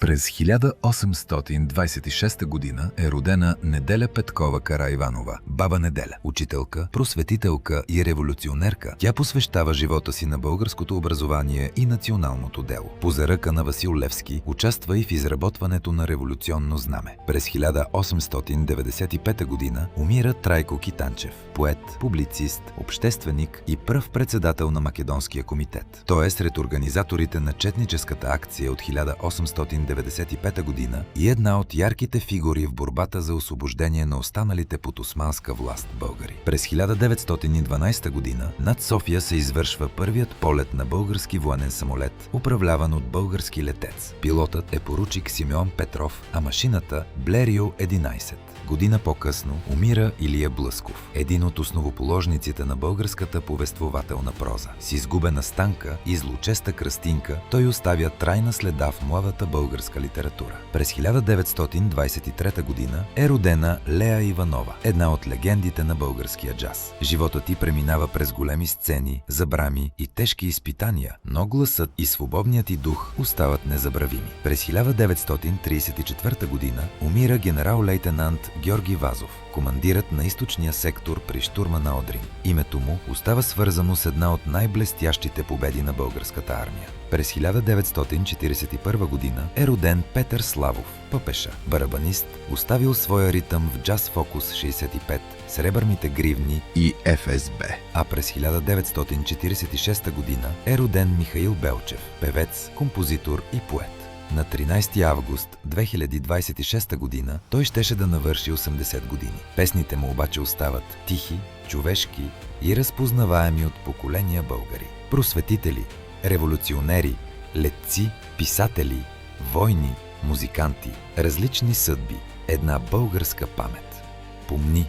През 1826 година е родена Неделя Петкова Караиванова, баба Неделя, учителка, просветителка и революционерка. Тя посвещава живота си на българското образование и националното дело. По заръка на Васил Левски участва и в изработването на революционно знаме. През 1895 година умира Трайко Китанчев, поет, публицист, общественик и пръв председател на Македонския комитет. Той е сред организаторите на четническата акция от 1895 година и една от ярките фигури в борбата за освобождение на останалите под османска власт българи. През 1912 година над София се извършва първият полет на български военен самолет, управляван от български летец. Пилотът е поручик Симеон Петров, а машината Блерио-11. Година по-късно умира Илия Блъсков, един от основоположниците на българската повествователна проза. С изгубена Станка и злочеста Кръстинка той оставя трайна следа в младата българска литература. През 1923 година е родена Леа Иванова, една от легендите на българския джаз. Животът й преминава през големи сцени, забрами и тежки изпитания, но гласът и свободният й дух остават незабравими. През 1934 година умира генерал-лейтенант Георги Вазов, командирът на източния сектор при щурма на Одрин. Името му остава свързано с една от най-блестящите победи на българската армия. През 1941 година е роден Петър Славов, пъпеша, барабанист, оставил своя ритъм в Джаз Фокус 65, Сребърните гривни и ФСБ. А през 1946 година е роден Михаил Белчев, певец, композитор и поет. На 13 август 2026 година той щеше да навърши 80 години. Песните му обаче остават тихи, човешки и разпознаваеми от поколения българи. Просветители, революционери, летци, писатели, войни, музиканти, различни съдби, една българска памет. Помни,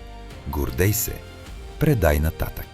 гордей се, предай нататък.